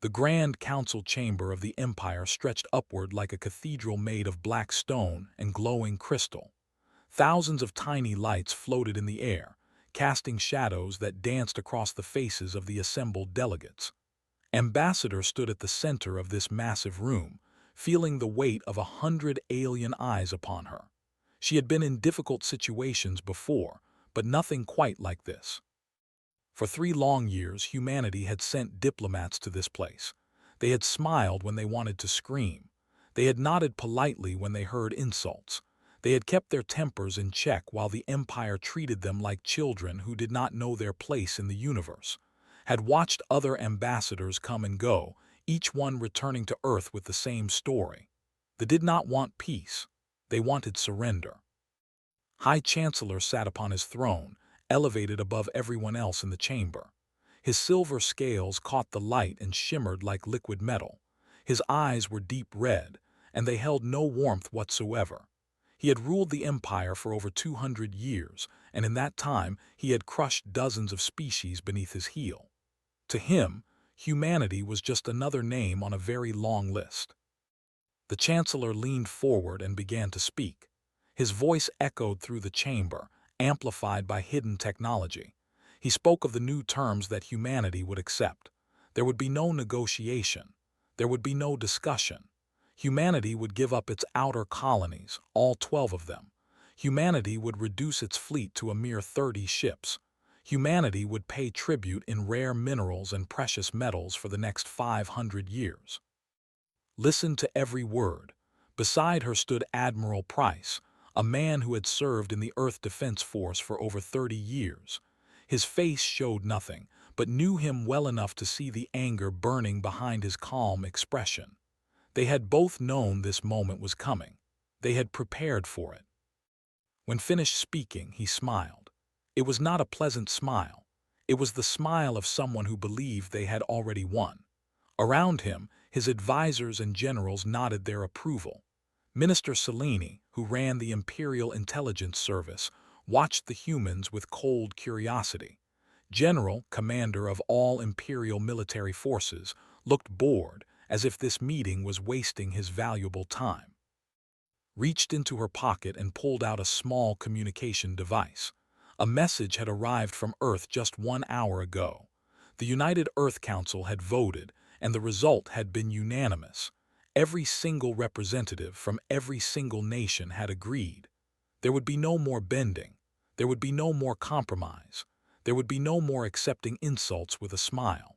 The Grand Council chamber of the Empire stretched upward like a cathedral made of black stone and glowing crystal. Thousands of tiny lights floated in the air, casting shadows that danced across the faces of the assembled delegates. Ambassador stood at the center of this massive room, feeling the weight of 100 alien eyes upon her. She had been in difficult situations before, but nothing quite like this. For 3 long years, humanity had sent diplomats to this place. They had smiled when they wanted to scream. They had nodded politely when they heard insults. They had kept their tempers in check while the Empire treated them like children who did not know their place in the universe. Had watched other ambassadors come and go, each one returning to Earth with the same story. They did not want peace. They wanted surrender. High Chancellor sat upon his throne, elevated above everyone else in the chamber. His silver scales caught the light and shimmered like liquid metal. His eyes were deep red, and they held no warmth whatsoever. He had ruled the Empire for over 200 years, and in that time he had crushed dozens of species beneath his heel. To him, humanity was just another name on a very long list. The Chancellor leaned forward and began to speak. His voice echoed through the chamber, amplified by hidden technology. He spoke of the new terms that humanity would accept. There would be no negotiation. There would be no discussion. Humanity would give up its outer colonies, all 12 of them. Humanity would reduce its fleet to a mere 30 ships. Humanity would pay tribute in rare minerals and precious metals for the next 500 years. Listen to every word. Beside her stood Admiral Price, a man who had served in the Earth Defense Force for over 30 years. His face showed nothing, but knew him well enough to see the anger burning behind his calm expression. They had both known this moment was coming. They had prepared for it. When finished speaking, he smiled. It was not a pleasant smile. It was the smile of someone who believed they had already won. Around him, his advisors and generals nodded their approval. Minister Cellini, who ran the Imperial Intelligence Service, watched the humans with cold curiosity. General, commander of all Imperial military forces, looked bored, as if this meeting was wasting his valuable time. Reached into her pocket and pulled out a small communication device. A message had arrived from Earth just 1 hour ago. The United Earth Council had voted, and the result had been unanimous. Every single representative from every single nation had agreed. There would be no more bending. There would be no more compromise. There would be no more accepting insults with a smile.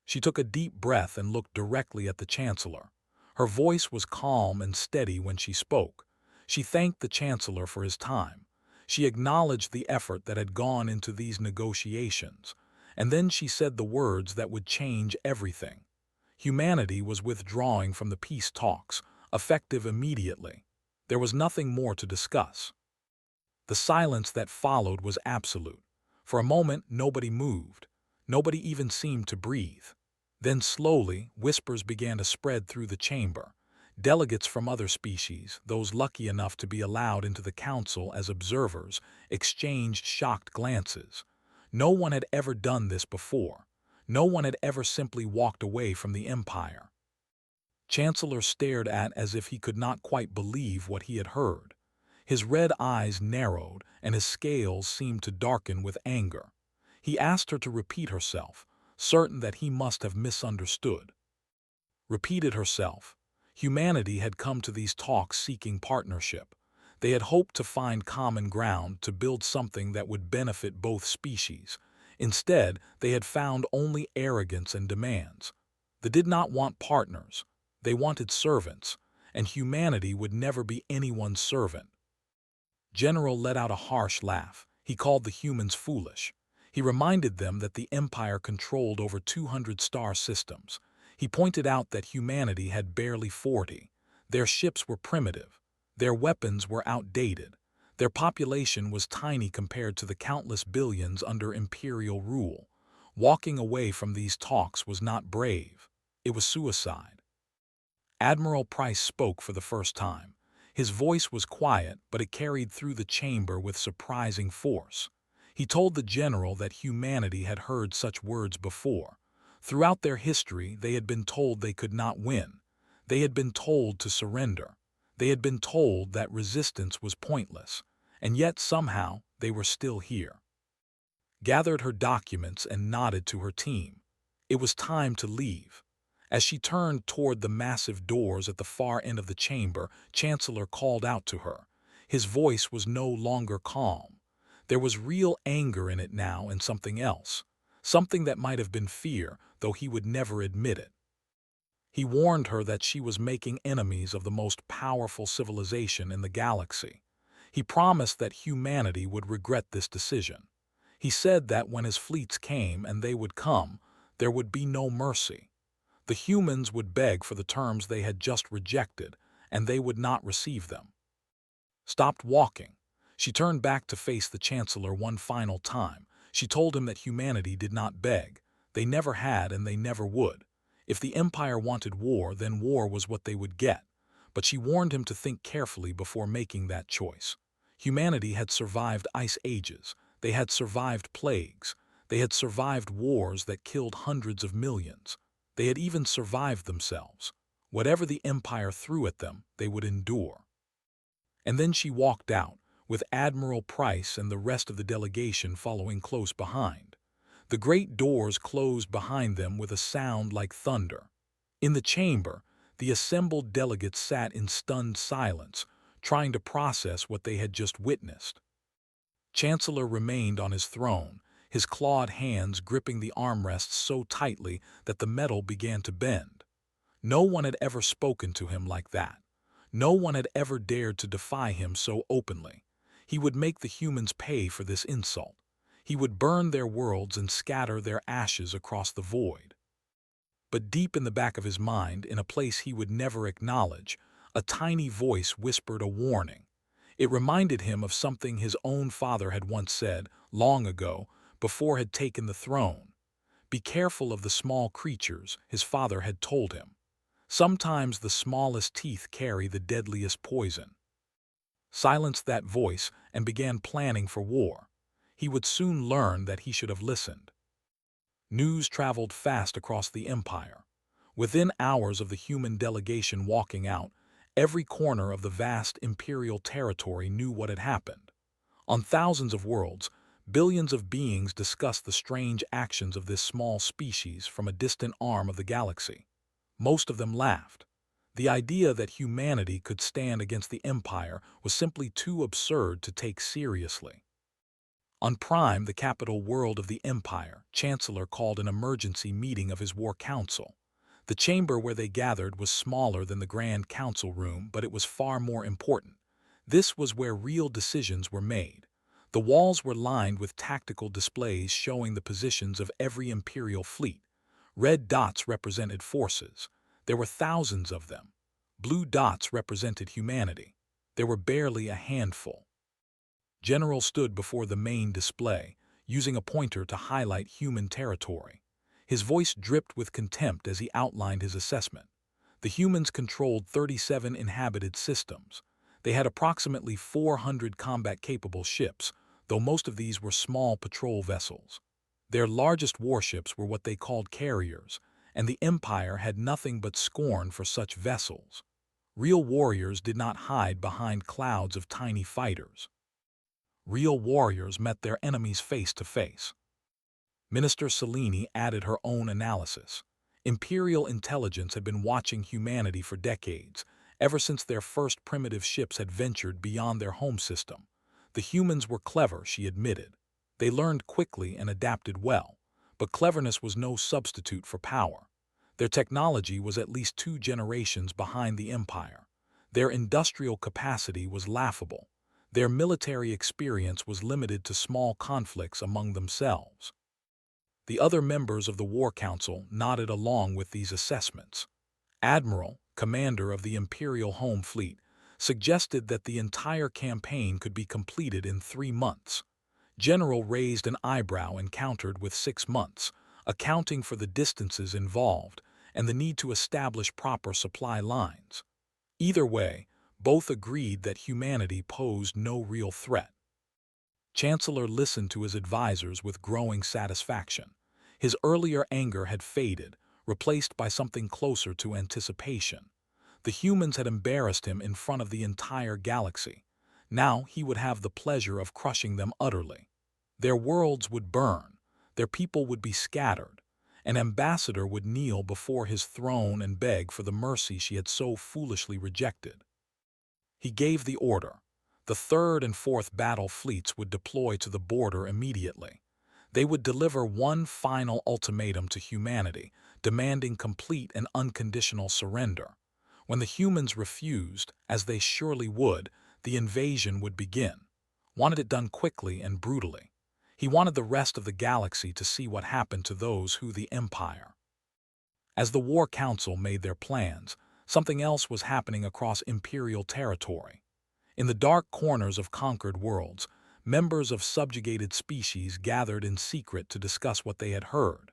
She took a deep breath and looked directly at the Chancellor. Her voice was calm and steady when she spoke. She thanked the Chancellor for his time. She acknowledged the effort that had gone into these negotiations. And then she said the words that would change everything. Humanity was withdrawing from the peace talks, effective immediately. There was nothing more to discuss. The silence that followed was absolute. For a moment, nobody moved. Nobody even seemed to breathe. Then slowly, whispers began to spread through the chamber. Delegates from other species, those lucky enough to be allowed into the council as observers, exchanged shocked glances. No one had ever done this before. No one had ever simply walked away from the Empire. Chancellor stared at as if he could not quite believe what he had heard. His red eyes narrowed, and his scales seemed to darken with anger. He asked her to repeat herself, certain that he must have misunderstood. Repeated herself. Humanity had come to these talks seeking partnership. They had hoped to find common ground to build something that would benefit both species. Instead, they had found only arrogance and demands. They did not want partners. They wanted servants, and humanity would never be anyone's servant. General let out a harsh laugh. He called the humans foolish. He reminded them that the Empire controlled over 200 star systems. He pointed out that humanity had barely 40. Their ships were primitive. Their weapons were outdated. Their population was tiny compared to the countless billions under Imperial rule. Walking away from these talks was not brave. It was suicide. Admiral Price spoke for the first time. His voice was quiet, but it carried through the chamber with surprising force. He told the general that humanity had heard such words before. Throughout their history, they had been told they could not win. They had been told to surrender. They had been told that resistance was pointless. And yet somehow they were still here. Gathered her documents and nodded to her team. It was time to leave. As she turned toward the massive doors at the far end of the chamber, Chancellor called out to her. His voice was no longer calm. There was real anger in it now and something else. Something that might have been fear, though he would never admit it. He warned her that she was making enemies of the most powerful civilization in the galaxy. He promised that humanity would regret this decision. He said that when his fleets came, and they would come, there would be no mercy. The humans would beg for the terms they had just rejected, and they would not receive them. Stopped walking. She turned back to face the Chancellor one final time. She told him that humanity did not beg. They never had and they never would. If the Empire wanted war, then war was what they would get. But she warned him to think carefully before making that choice. Humanity had survived ice ages. They had survived plagues. They had survived wars that killed hundreds of millions. They had even survived themselves. Whatever the Empire threw at them, they would endure. And then she walked out, with Admiral Price and the rest of the delegation following close behind. The great doors closed behind them with a sound like thunder. In the chamber, the assembled delegates sat in stunned silence, trying to process what they had just witnessed. Chancellor remained on his throne, his clawed hands gripping the armrests so tightly that the metal began to bend. No one had ever spoken to him like that. No one had ever dared to defy him so openly. He would make the humans pay for this insult. He would burn their worlds and scatter their ashes across the void. But deep in the back of his mind, in a place he would never acknowledge, a tiny voice whispered a warning. It reminded him of something his own father had once said, long ago, before had taken the throne. Be careful of the small creatures, his father had told him. Sometimes the smallest teeth carry the deadliest poison. Silenced that voice and began planning for war. He would soon learn that he should have listened. News traveled fast across the Empire. Within hours of the human delegation walking out, every corner of the vast imperial territory knew what had happened. On thousands of worlds, billions of beings discussed the strange actions of this small species from a distant arm of the galaxy. Most of them laughed. The idea that humanity could stand against the Empire was simply too absurd to take seriously. On Prime, the capital world of the Empire, Chancellor called an emergency meeting of his War Council. The chamber where they gathered was smaller than the Grand Council room, but it was far more important. This was where real decisions were made. The walls were lined with tactical displays showing the positions of every Imperial fleet. Red dots represented forces. There were thousands of them. Blue dots represented humanity. There were barely a handful. General stood before the main display, using a pointer to highlight human territory. His voice dripped with contempt as he outlined his assessment. The humans controlled 37 inhabited systems. They had approximately 400 combat-capable ships, though most of these were small patrol vessels. Their largest warships were what they called carriers, and the Empire had nothing but scorn for such vessels. Real warriors did not hide behind clouds of tiny fighters. Real warriors met their enemies face to face. Minister Cellini added her own analysis. Imperial intelligence had been watching humanity for decades, ever since their first primitive ships had ventured beyond their home system. The humans were clever, she admitted. They learned quickly and adapted well, but cleverness was no substitute for power. Their technology was at least 2 generations behind the Empire. Their industrial capacity was laughable. Their military experience was limited to small conflicts among themselves. The other members of the War Council nodded along with these assessments. Admiral, commander of the Imperial Home Fleet, suggested that the entire campaign could be completed in 3 months. General raised an eyebrow and countered with 6 months, accounting for the distances involved and the need to establish proper supply lines. Either way, both agreed that humanity posed no real threat. Chancellor listened to his advisors with growing satisfaction. His earlier anger had faded, replaced by something closer to anticipation. The humans had embarrassed him in front of the entire galaxy. Now he would have the pleasure of crushing them utterly. Their worlds would burn, their people would be scattered. An ambassador would kneel before his throne and beg for the mercy she had so foolishly rejected. He gave the order. The third and fourth battle fleets would deploy to the border immediately. They would deliver one final ultimatum to humanity, demanding complete and unconditional surrender. When the humans refused, as they surely would, the invasion would begin. Wanted it done quickly and brutally. He wanted the rest of the galaxy to see what happened to those who the Empire. As the War Council made their plans, something else was happening across Imperial territory. In the dark corners of conquered worlds, members of subjugated species gathered in secret to discuss what they had heard.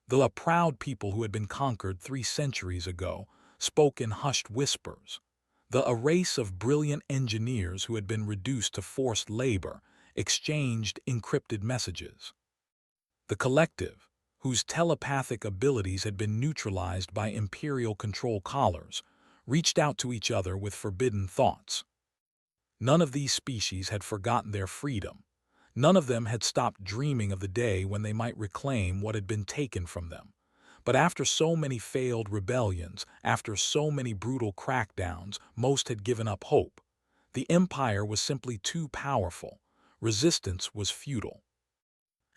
The proud people who had been conquered 3 centuries ago spoke in hushed whispers. A race of brilliant engineers who had been reduced to forced labor exchanged encrypted messages. The collective, whose telepathic abilities had been neutralized by Imperial control collars, reached out to each other with forbidden thoughts. None of these species had forgotten their freedom. None of them had stopped dreaming of the day when they might reclaim what had been taken from them. But after so many failed rebellions, after so many brutal crackdowns, most had given up hope. The Empire was simply too powerful. Resistance was futile.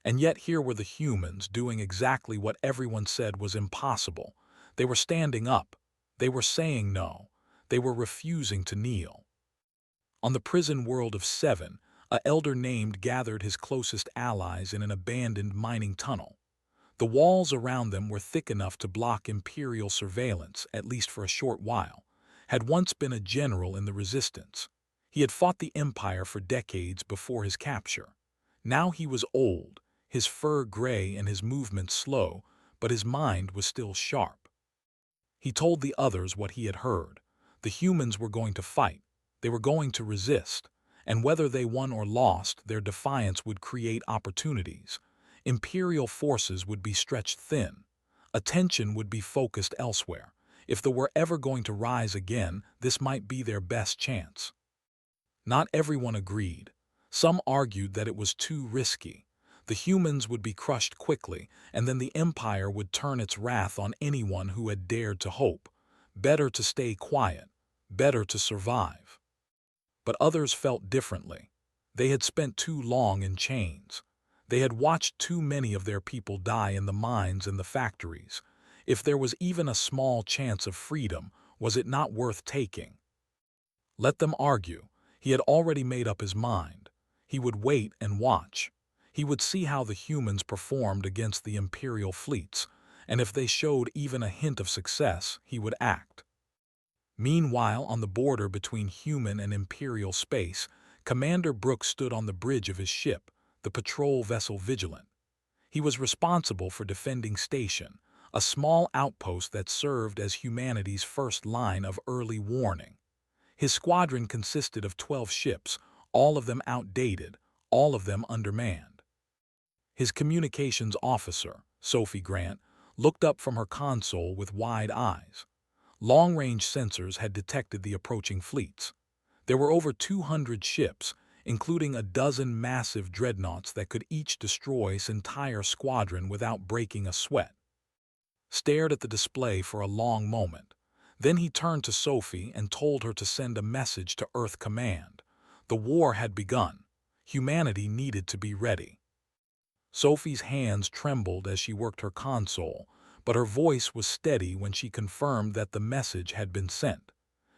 And yet here were the humans doing exactly what everyone said was impossible. They were standing up. They were saying no. They were refusing to kneel. On the prison world of 7, an elder named gathered his closest allies in an abandoned mining tunnel. The walls around them were thick enough to block Imperial surveillance, at least for a short while. Had once been a general in the resistance. He had fought the Empire for decades before his capture. Now he was old, his fur gray and his movements slow, but his mind was still sharp. He told the others what he had heard. The humans were going to fight. They were going to resist. And whether they won or lost, their defiance would create opportunities. Imperial forces would be stretched thin. Attention would be focused elsewhere. If they were ever going to rise again, this might be their best chance. Not everyone agreed. Some argued that it was too risky. The humans would be crushed quickly, and then the Empire would turn its wrath on anyone who had dared to hope. Better to stay quiet. Better to survive. But others felt differently. They had spent too long in chains. They had watched too many of their people die in the mines and the factories. If there was even a small chance of freedom, was it not worth taking? Let them argue. He had already made up his mind. He would wait and watch. He would see how the humans performed against the Imperial fleets, and if they showed even a hint of success, he would act. Meanwhile, on the border between human and Imperial space, Commander Brooks stood on the bridge of his ship, the patrol vessel Vigilant. He was responsible for defending Station, a small outpost that served as humanity's first line of early warning. His squadron consisted of 12 ships, all of them outdated, all of them undermanned. His communications officer, Sophie Grant, looked up from her console with wide eyes. Long-range sensors had detected the approaching fleets. There were over 200 ships, including a dozen massive dreadnoughts that could each destroy his entire squadron without breaking a sweat. Stared at the display for a long moment. Then he turned to Sophie and told her to send a message to Earth Command. The war had begun. Humanity needed to be ready. Sophie's hands trembled as she worked her console, but her voice was steady when she confirmed that the message had been sent.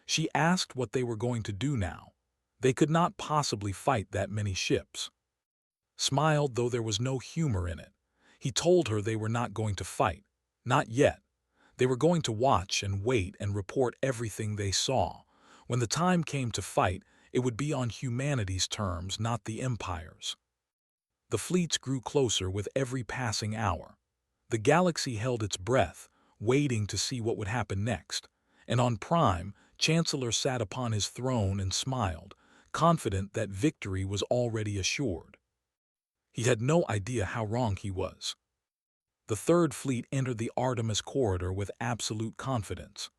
She asked what they were going to do now. They could not possibly fight that many ships. Smiled, though there was no humor in it. He told her they were not going to fight. Not yet. They were going to watch and wait and report everything they saw. When the time came to fight, it would be on humanity's terms, not the Empire's. The fleets grew closer with every passing hour. The galaxy held its breath, waiting to see what would happen next. And on Prime, Chancellor sat upon his throne and smiled, confident that victory was already assured. He had no idea how wrong he was. The Third Fleet entered the Artemis Corridor with absolute confidence.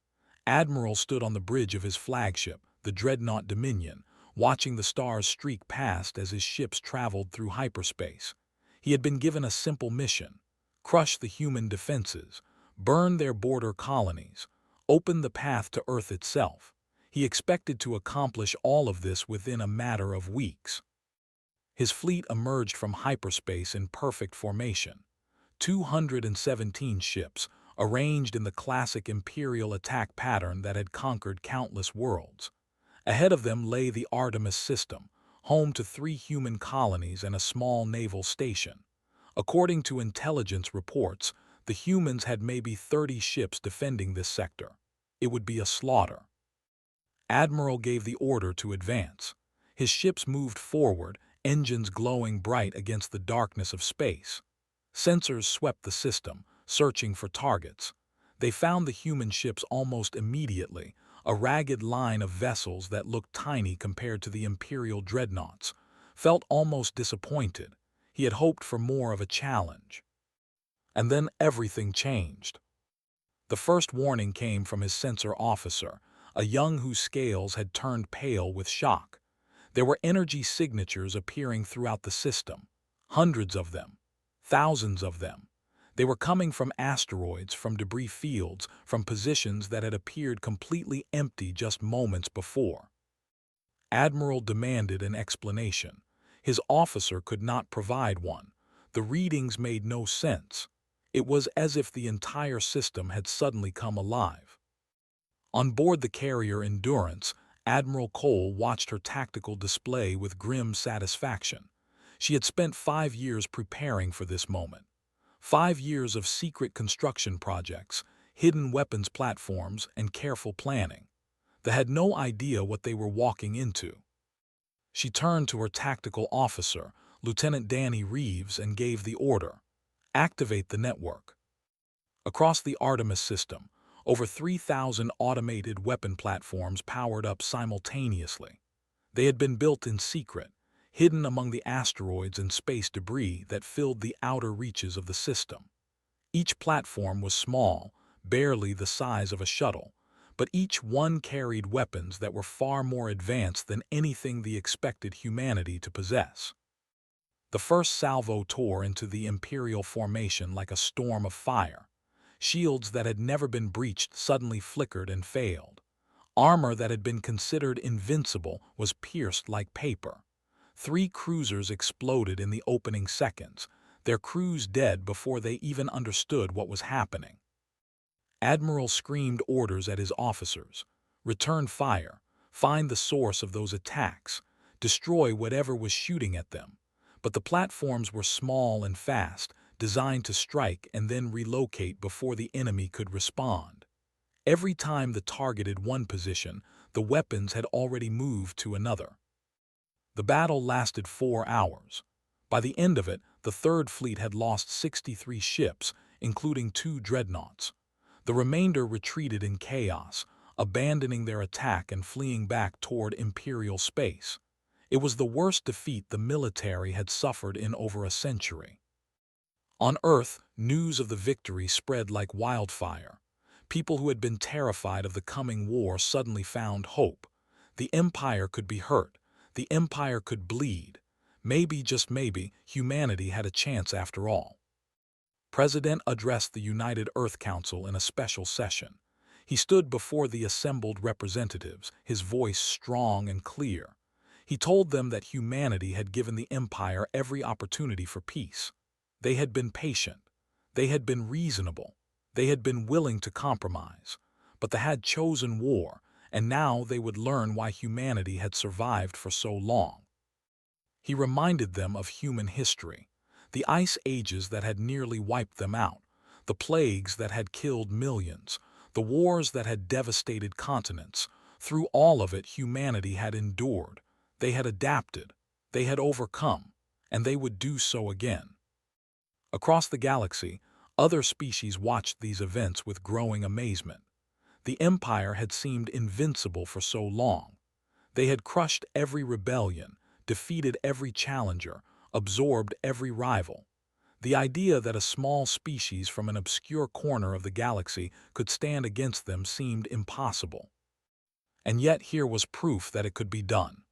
Admiral stood on the bridge of his flagship, the dreadnought Dominion, watching the stars streak past as his ships traveled through hyperspace. He had been given a simple mission: crush the human defenses, burn their border colonies, open the path to Earth itself. He expected to accomplish all of this within a matter of weeks. His fleet emerged from hyperspace in perfect formation. 217 ships, arranged in the classic Imperial attack pattern that had conquered countless worlds. Ahead of them lay the Artemis system, home to 3 human colonies and a small naval station. According to intelligence reports, the humans had maybe 30 ships defending this sector. It would be a slaughter. Admiral gave the order to advance. His ships moved forward, engines glowing bright against the darkness of space. Sensors swept the system, searching for targets. They found the human ships almost immediately, a ragged line of vessels that looked tiny compared to the Imperial dreadnoughts. Felt almost disappointed. He had hoped for more of a challenge. And then everything changed. The first warning came from his sensor officer, a young whose scales had turned pale with shock. There were energy signatures appearing throughout the system. Hundreds of them. Thousands of them. They were coming from asteroids, from debris fields, from positions that had appeared completely empty just moments before. Admiral demanded an explanation. His officer could not provide one. The readings made no sense. It was as if the entire system had suddenly come alive. On board the carrier Endurance, Admiral Cole watched her tactical display with grim satisfaction. She had spent 5 years preparing for this moment. 5 years of secret construction projects, hidden weapons platforms, and careful planning. They had no idea what they were walking into. She turned to her tactical officer, Lieutenant Danny Reeves, and gave the order: activate the network. Across the Artemis system, over 3,000 automated weapon platforms powered up simultaneously. They had been built in secret, hidden among the asteroids and space debris that filled the outer reaches of the system. Each platform was small, barely the size of a shuttle, but each one carried weapons that were far more advanced than anything they expected humanity to possess. The first salvo tore into the Imperial formation like a storm of fire. Shields that had never been breached suddenly flickered and failed. Armor that had been considered invincible was pierced like paper. 3 cruisers exploded in the opening seconds, their crews dead before they even understood what was happening. Admiral screamed orders at his officers: return fire, find the source of those attacks, destroy whatever was shooting at them. But the platforms were small and fast, designed to strike and then relocate before the enemy could respond. Every time the targeted one position, the weapons had already moved to another. The battle lasted 4 hours. By the end of it, the Third Fleet had lost 63 ships, including 2 dreadnoughts. The remainder retreated in chaos, abandoning their attack and fleeing back toward Imperial space. It was the worst defeat the military had suffered in over a century. On Earth, news of the victory spread like wildfire. People who had been terrified of the coming war suddenly found hope. The Empire could be hurt. The Empire could bleed. Maybe, just maybe, humanity had a chance after all. President addressed the United Earth Council in a special session. He stood before the assembled representatives, his voice strong and clear. He told them that humanity had given the Empire every opportunity for peace. They had been patient. They had been reasonable. They had been willing to compromise. But they had chosen war, and now they would learn why humanity had survived for so long. He reminded them of human history, the ice ages that had nearly wiped them out, the plagues that had killed millions, the wars that had devastated continents. Through all of it, humanity had endured. They had adapted. They had overcome, and they would do so again. Across the galaxy, other species watched these events with growing amazement. The Empire had seemed invincible for so long. They had crushed every rebellion, defeated every challenger, absorbed every rival. The idea that a small species from an obscure corner of the galaxy could stand against them seemed impossible. And yet here was proof that it could be done.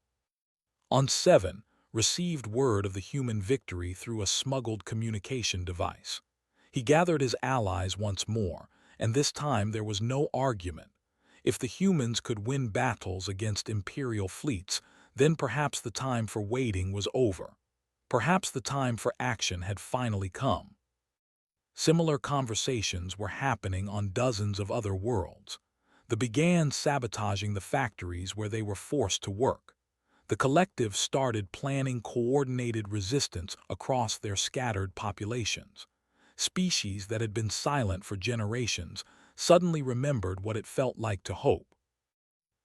On 7, received word of the human victory through a smuggled communication device. He gathered his allies once more, and this time there was no argument. If the humans could win battles against Imperial fleets, then perhaps the time for waiting was over. Perhaps the time for action had finally come. Similar conversations were happening on dozens of other worlds. They began sabotaging the factories where they were forced to work. The collective started planning coordinated resistance across their scattered populations. Species that had been silent for generations suddenly remembered what it felt like to hope.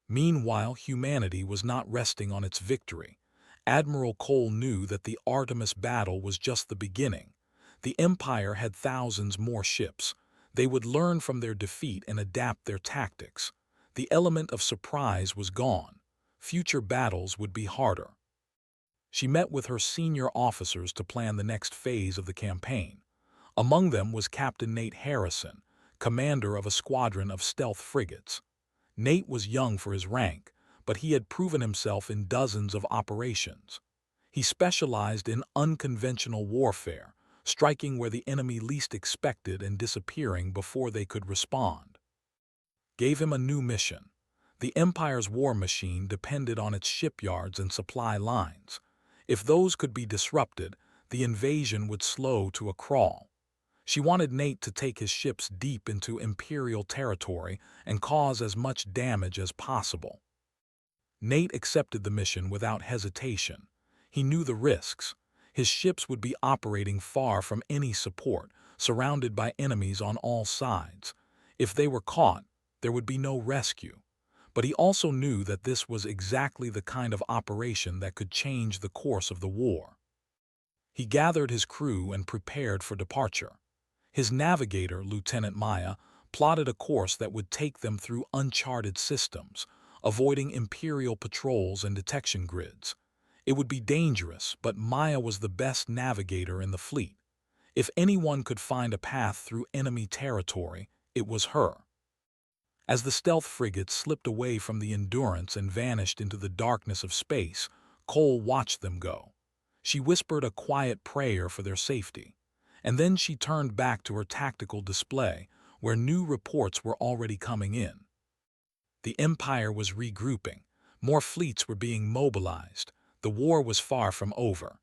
Meanwhile, humanity was not resting on its victory. Admiral Cole knew that the Artemis battle was just the beginning. The Empire had thousands more ships. They would learn from their defeat and adapt their tactics. The element of surprise was gone. Future battles would be harder. She met with her senior officers to plan the next phase of the campaign. Among them was Captain Nate Harrison, commander of a squadron of stealth frigates. Nate was young for his rank, but he had proven himself in dozens of operations. He specialized in unconventional warfare, striking where the enemy least expected and disappearing before they could respond. Gave him a new mission. The Empire's war machine depended on its shipyards and supply lines. If those could be disrupted, the invasion would slow to a crawl. She wanted Nate to take his ships deep into Imperial territory and cause as much damage as possible. Nate accepted the mission without hesitation. He knew the risks. His ships would be operating far from any support, surrounded by enemies on all sides. If they were caught, there would be no rescue. But he also knew that this was exactly the kind of operation that could change the course of the war. He gathered his crew and prepared for departure. His navigator, Lieutenant Maya, plotted a course that would take them through uncharted systems, avoiding Imperial patrols and detection grids. It would be dangerous, but Maya was the best navigator in the fleet. If anyone could find a path through enemy territory, it was her. As the stealth frigate slipped away from the Endurance and vanished into the darkness of space, Cole watched them go. She whispered a quiet prayer for their safety, and then she turned back to her tactical display, where new reports were already coming in. The Empire was regrouping. More fleets were being mobilized. The war was far from over.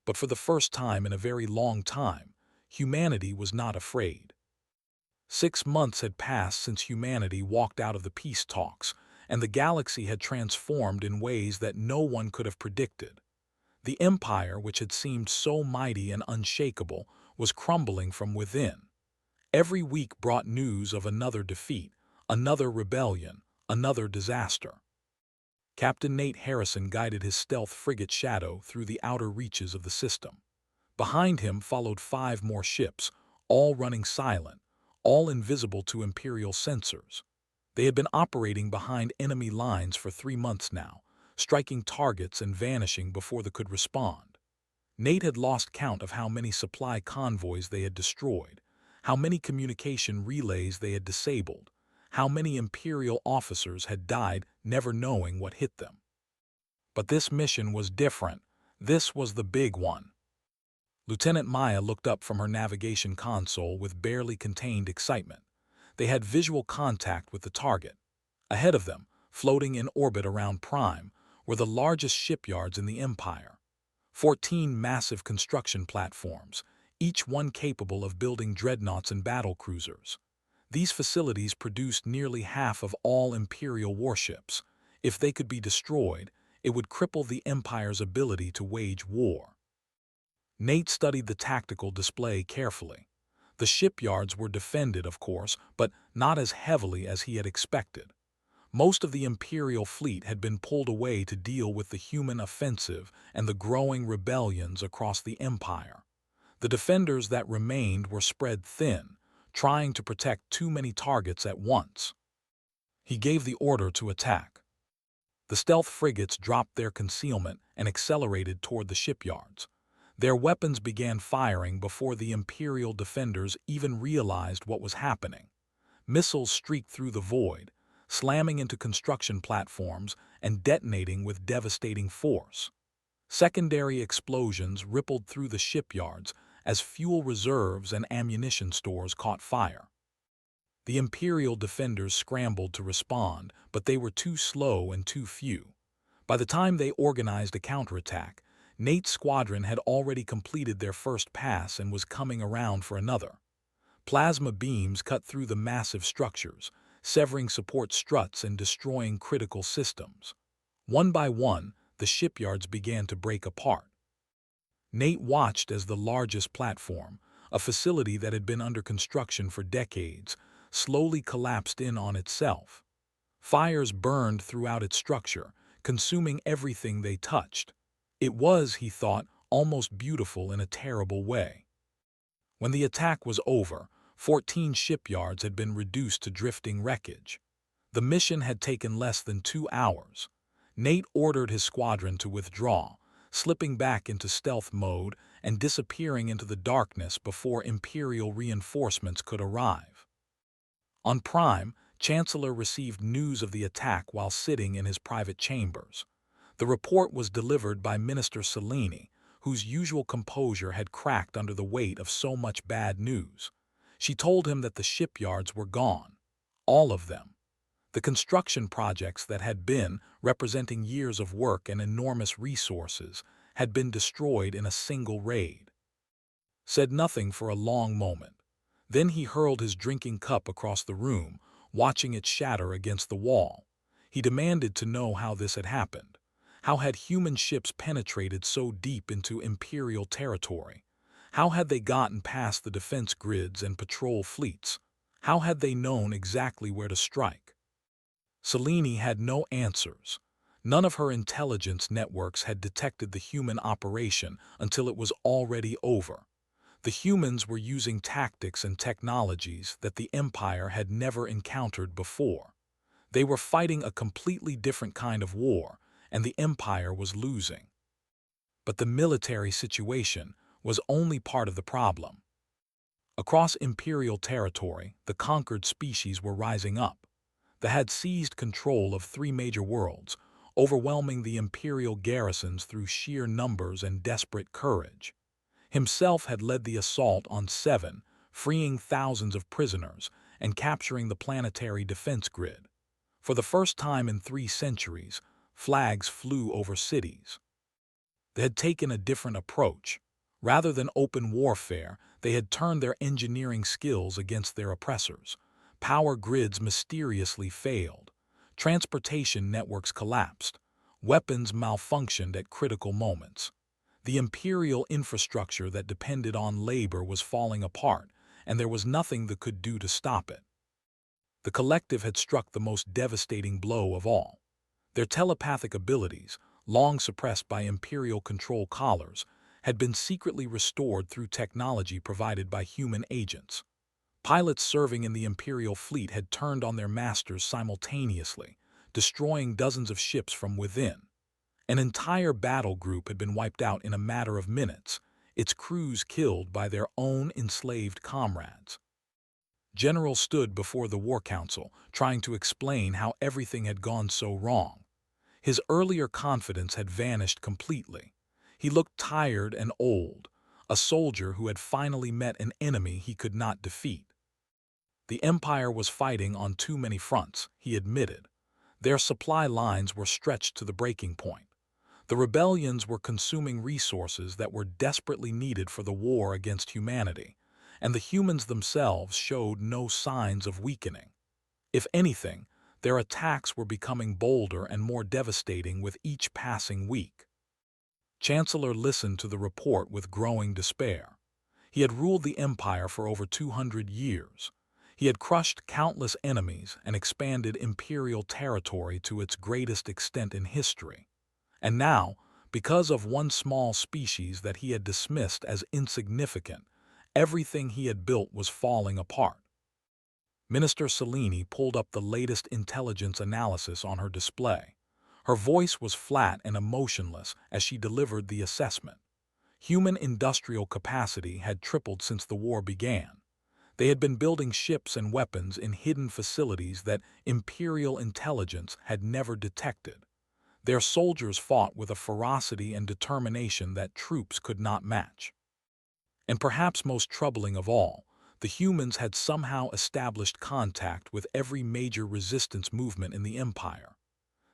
But for the first time in a very long time, humanity was not afraid. 6 months had passed since humanity walked out of the peace talks, and the galaxy had transformed in ways that no one could have predicted. The Empire, which had seemed so mighty and unshakable, was crumbling from within. Every week brought news of another defeat, another rebellion, another disaster. Captain Nate Harrison guided his stealth frigate Shadow through the outer reaches of the system. Behind him followed 5 more ships, all running silent, all invisible to Imperial sensors. They had been operating behind enemy lines for 3 months now, striking targets and vanishing before they could respond. Nate had lost count of how many supply convoys they had destroyed, how many communication relays they had disabled, how many Imperial officers had died never knowing what hit them. But this mission was different. This was the big one. Lieutenant Maya looked up from her navigation console with barely contained excitement. They had visual contact with the target. Ahead of them, floating in orbit around Prime, were the largest shipyards in the Empire. 14 massive construction platforms, each one capable of building dreadnoughts and battle cruisers. These facilities produced nearly half of all Imperial warships. If they could be destroyed, it would cripple the Empire's ability to wage war. Nate studied the tactical display carefully. The shipyards were defended, of course, but not as heavily as he had expected. Most of the Imperial fleet had been pulled away to deal with the human offensive and the growing rebellions across the Empire. The defenders that remained were spread thin, trying to protect too many targets at once. He gave the order to attack. The stealth frigates dropped their concealment and accelerated toward the shipyards. Their weapons began firing before the Imperial defenders even realized what was happening. Missiles streaked through the void, slamming into construction platforms and detonating with devastating force. Secondary explosions rippled through the shipyards as fuel reserves and ammunition stores caught fire. The Imperial defenders scrambled to respond, but they were too slow and too few. By the time they organized a counterattack, Nate's squadron had already completed their first pass and was coming around for another. Plasma beams cut through the massive structures, severing support struts and destroying critical systems. One by one, the shipyards began to break apart. Nate watched as the largest platform, a facility that had been under construction for decades, slowly collapsed in on itself. Fires burned throughout its structure, consuming everything they touched. It was, he thought, almost beautiful in a terrible way. When the attack was over, 14 shipyards had been reduced to drifting wreckage. The mission had taken less than 2 hours. Nate ordered his squadron to withdraw, slipping back into stealth mode and disappearing into the darkness before Imperial reinforcements could arrive. On Prime, Chancellor received news of the attack while sitting in his private chambers. The report was delivered by Minister Cellini, whose usual composure had cracked under the weight of so much bad news. She told him that the shipyards were gone. All of them. The construction projects that had been, representing years of work and enormous resources, had been destroyed in a single raid. Said nothing for a long moment. Then he hurled his drinking cup across the room, watching it shatter against the wall. He demanded to know how this had happened. How had human ships penetrated so deep into Imperial territory? How had they gotten past the defense grids and patrol fleets? How had they known exactly where to strike? Cellini had no answers. None of her intelligence networks had detected the human operation until it was already over. The humans were using tactics and technologies that the Empire had never encountered before. They were fighting a completely different kind of war, and the Empire was losing. But the military situation was only part of the problem. Across Imperial territory, the conquered species were rising up. They had seized control of 3 major worlds, overwhelming the Imperial garrisons through sheer numbers and desperate courage. Himself had led the assault on 7, freeing thousands of prisoners and capturing the planetary defense grid. For the first time in 3 centuries, flags flew over cities. They had taken a different approach. Rather than open warfare, they had turned their engineering skills against their oppressors. Power grids mysteriously failed. Transportation networks collapsed. Weapons malfunctioned at critical moments. The Imperial infrastructure that depended on labor was falling apart, and there was nothing they could do to stop it. The collective had struck the most devastating blow of all. Their telepathic abilities, long suppressed by Imperial control collars, had been secretly restored through technology provided by human agents. Pilots serving in the Imperial fleet had turned on their masters simultaneously, destroying dozens of ships from within. An entire battle group had been wiped out in a matter of minutes, its crews killed by their own enslaved comrades. General stood before the War Council, trying to explain how everything had gone so wrong. His earlier confidence had vanished completely. He looked tired and old, a soldier who had finally met an enemy he could not defeat. The Empire was fighting on too many fronts, he admitted. Their supply lines were stretched to the breaking point. The rebellions were consuming resources that were desperately needed for the war against humanity, and the humans themselves showed no signs of weakening. If anything, their attacks were becoming bolder and more devastating with each passing week. Chancellor listened to the report with growing despair. He had ruled the Empire for over 200 years. He had crushed countless enemies and expanded Imperial territory to its greatest extent in history. And now, because of one small species that he had dismissed as insignificant, everything he had built was falling apart. Minister Cellini pulled up the latest intelligence analysis on her display. Her voice was flat and emotionless as she delivered the assessment. Human industrial capacity had tripled since the war began. They had been building ships and weapons in hidden facilities that Imperial intelligence had never detected. Their soldiers fought with a ferocity and determination that troops could not match. And perhaps most troubling of all, the humans had somehow established contact with every major resistance movement in the Empire.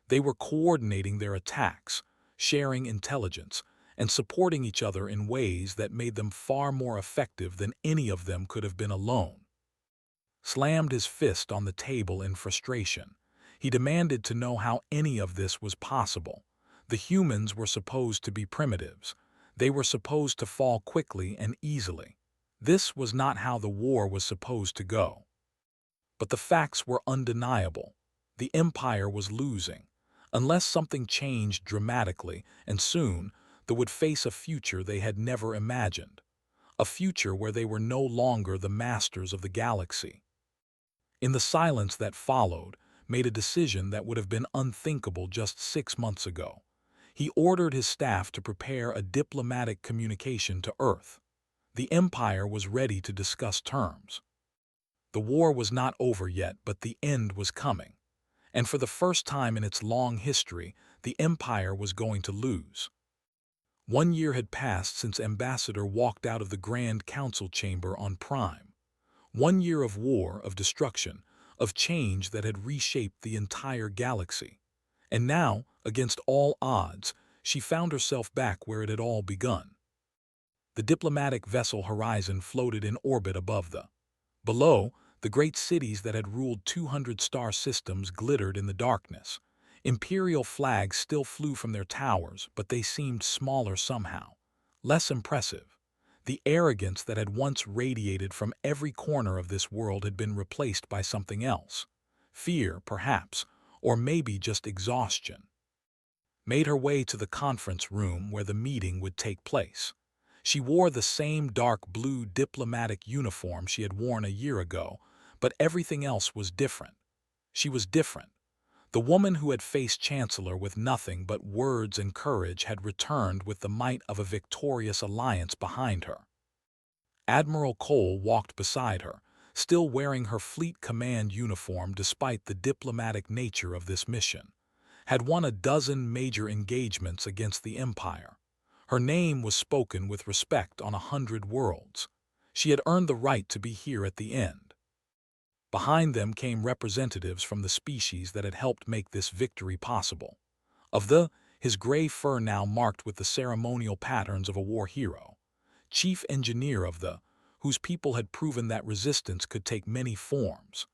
They were coordinating their attacks, sharing intelligence, and supporting each other in ways that made them far more effective than any of them could have been alone. Slammed his fist on the table in frustration. He demanded to know how any of this was possible. The humans were supposed to be primitives. They were supposed to fall quickly and easily. This was not how the war was supposed to go. But the facts were undeniable. The Empire was losing. Unless something changed dramatically, and soon, they would face a future they had never imagined. A future where they were no longer the masters of the galaxy. In the silence that followed, made a decision that would have been unthinkable just 6 months ago. He ordered his staff to prepare a diplomatic communication to Earth. The Empire was ready to discuss terms. The war was not over yet, but the end was coming. And for the first time in its long history, the Empire was going to lose. 1 year had passed since Ambassador walked out of the Grand Council chamber on Prime. 1 year of war, of destruction, of change that had reshaped the entire galaxy. And now, against all odds, she found herself back where it had all begun. The diplomatic vessel Horizon floated in orbit above the. Below, the great cities that had ruled 200 star systems glittered in the darkness. Imperial flags still flew from their towers, but they seemed smaller somehow, less impressive. The arrogance that had once radiated from every corner of this world had been replaced by something else. Fear, perhaps, or maybe just exhaustion. Made her way to the conference room where the meeting would take place. She wore the same dark blue diplomatic uniform she had worn a year ago, but everything else was different. She was different. The woman who had faced Chancellor with nothing but words and courage had returned with the might of a victorious alliance behind her. Admiral Cole walked beside her, still wearing her Fleet Command uniform despite the diplomatic nature of this mission. Had won a dozen major engagements against the Empire. Her name was spoken with respect on 100 worlds. She had earned the right to be here at the end. Behind them came representatives from the species that had helped make this victory possible. His gray fur now marked with the ceremonial patterns of a war hero. Chief engineer of whose people had proven that resistance could take many forms.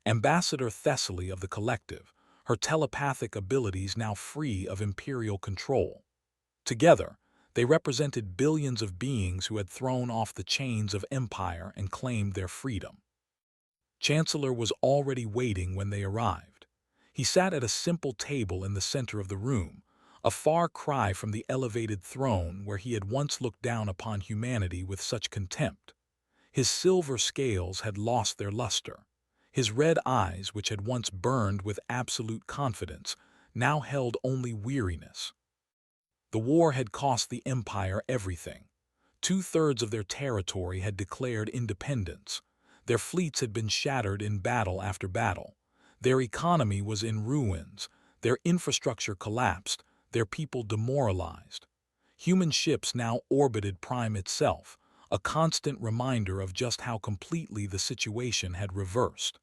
Ambassador Thessaly of the Collective, her telepathic abilities now free of Imperial control. Together, they represented billions of beings who had thrown off the chains of empire and claimed their freedom. Chancellor was already waiting when they arrived. He sat at a simple table in the center of the room, a far cry from the elevated throne where he had once looked down upon humanity with such contempt. His silver scales had lost their luster. His red eyes, which had once burned with absolute confidence, now held only weariness. The war had cost the Empire everything. 2/3 of their territory had declared independence. Their fleets had been shattered in battle after battle. Their economy was in ruins. Their infrastructure collapsed. Their people demoralized. Human ships now orbited Prime itself, a constant reminder of just how completely the situation had reversed.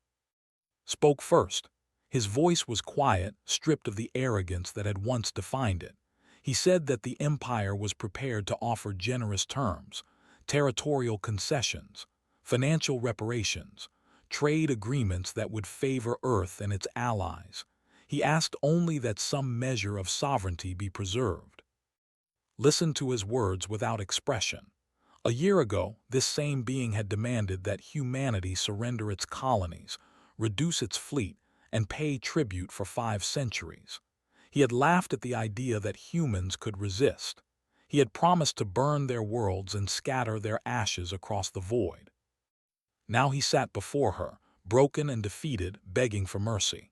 Spoke first. His voice was quiet, stripped of the arrogance that had once defined it. He said that the Empire was prepared to offer generous terms, territorial concessions, financial reparations, trade agreements that would favor Earth and its allies. He asked only that some measure of sovereignty be preserved. Listen to his words without expression. A year ago, this same being had demanded that humanity surrender its colonies, reduce its fleet, and pay tribute for 5 centuries. He had laughed at the idea that humans could resist. He had promised to burn their worlds and scatter their ashes across the void. Now he sat before her, broken and defeated, begging for mercy.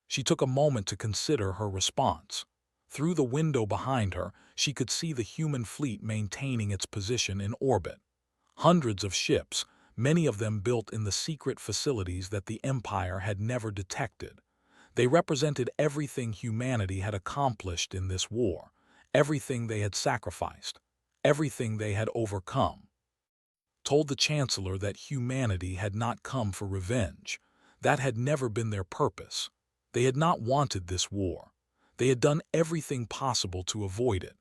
She took a moment to consider her response. Through the window behind her, she could see the human fleet maintaining its position in orbit. Hundreds of ships, many of them built in the secret facilities that the Empire had never detected. They represented everything humanity had accomplished in this war, everything they had sacrificed, everything they had overcome. Told the Chancellor that humanity had not come for revenge. That had never been their purpose. They had not wanted this war. They had done everything possible to avoid it.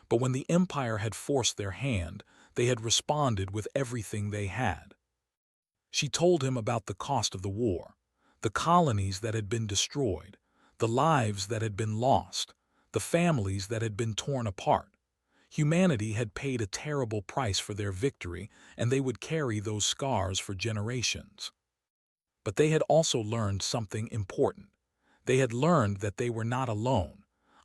But when the Empire had forced their hand, they had responded with everything they had. She told him about the cost of the war, the colonies that had been destroyed, the lives that had been lost, the families that had been torn apart. Humanity had paid a terrible price for their victory, and they would carry those scars for generations. But they had also learned something important. They had learned that they were not alone.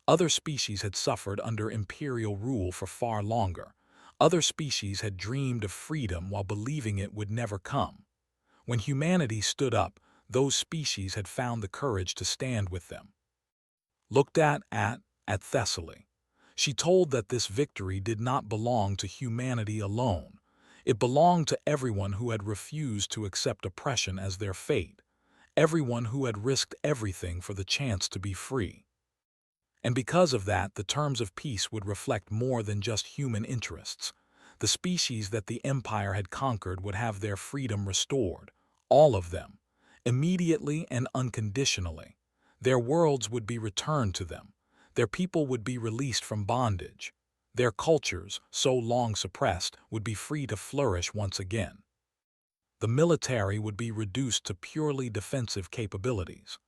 Other species had suffered under imperial rule for far longer. Other species had dreamed of freedom while believing it would never come. When humanity stood up, those species had found the courage to stand with them. Looked at Thessaly. She told that this victory did not belong to humanity alone. It belonged to everyone who had refused to accept oppression as their fate, everyone who had risked everything for the chance to be free. And because of that, the terms of peace would reflect more than just human interests. The species that the Empire had conquered would have their freedom restored, all of them, immediately and unconditionally. Their worlds would be returned to them. Their people would be released from bondage. Their cultures, so long suppressed, would be free to flourish once again. The military would be reduced to purely defensive capabilities.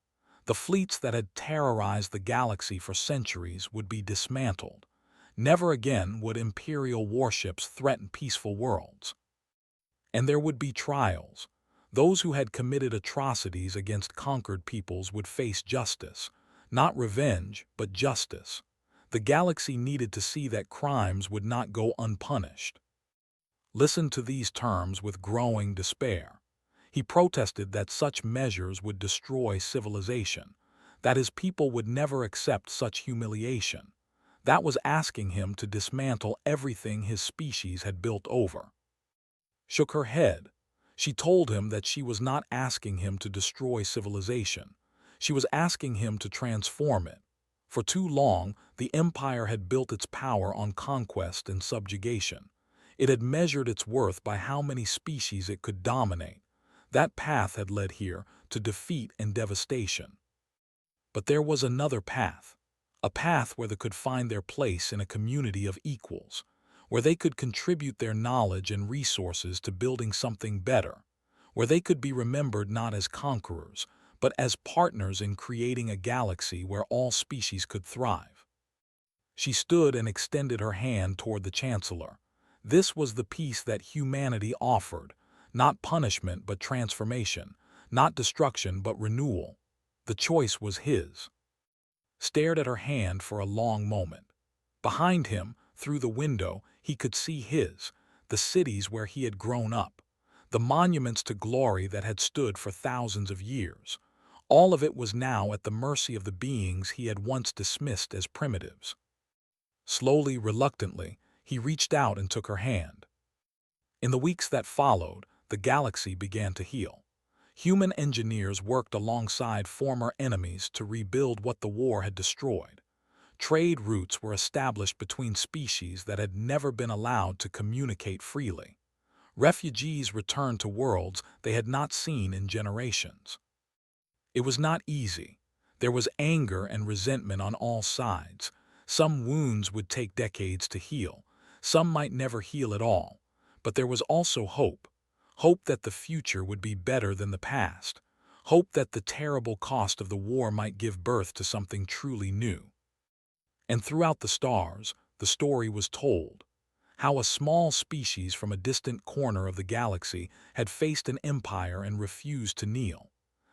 The fleets that had terrorized the galaxy for centuries would be dismantled. Never again would imperial warships threaten peaceful worlds. And there would be trials. Those who had committed atrocities against conquered peoples would face justice. Not revenge, but justice. The galaxy needed to see that crimes would not go unpunished. Listened to these terms with growing despair. He protested that such measures would destroy civilization, that his people would never accept such humiliation. That was asking him to dismantle everything his species had built over. Shook her head. She told him that she was not asking him to destroy civilization. She was asking him to transform it. For too long, the Empire had built its power on conquest and subjugation. It had measured its worth by how many species it could dominate. That path had led here to defeat and devastation. But there was another path, a path where they could find their place in a community of equals, where they could contribute their knowledge and resources to building something better, where they could be remembered not as conquerors, but as partners in creating a galaxy where all species could thrive. She stood and extended her hand toward the Chancellor. This was the peace that humanity offered, not punishment but transformation, not destruction but renewal. The choice was his. Stared at her hand for a long moment. Behind him, through the window, he could see the cities where he had grown up, the monuments to glory that had stood for thousands of years. All of it was now at the mercy of the beings he had once dismissed as primitives. Slowly, reluctantly, he reached out and took her hand. In the weeks that followed, the galaxy began to heal. Human engineers worked alongside former enemies to rebuild what the war had destroyed. Trade routes were established between species that had never been allowed to communicate freely. Refugees returned to worlds they had not seen in generations. It was not easy. There was anger and resentment on all sides. Some wounds would take decades to heal. Some might never heal at all. But there was also hope. Hope that the future would be better than the past. Hope that the terrible cost of the war might give birth to something truly new. And throughout the stars, the story was told. How a small species from a distant corner of the galaxy had faced an empire and refused to kneel.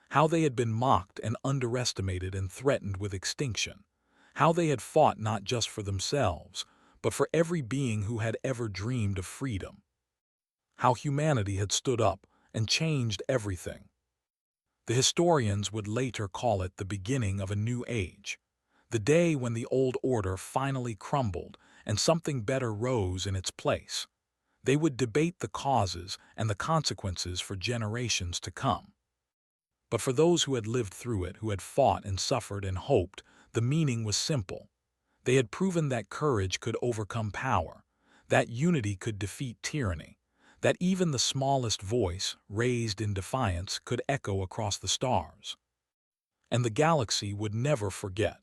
How they had been mocked and underestimated and threatened with extinction. How they had fought not just for themselves, but for every being who had ever dreamed of freedom. How humanity had stood up and changed everything. The historians would later call it the beginning of a new age. the day when the old order finally crumbled and something better rose in its place. They would debate the causes and the consequences for generations to come. But for those who had lived through it, who had fought and suffered and hoped, the meaning was simple. They had proven that courage could overcome power, that unity could defeat tyranny, that even the smallest voice, raised in defiance, could echo across the stars. And the galaxy would never forget.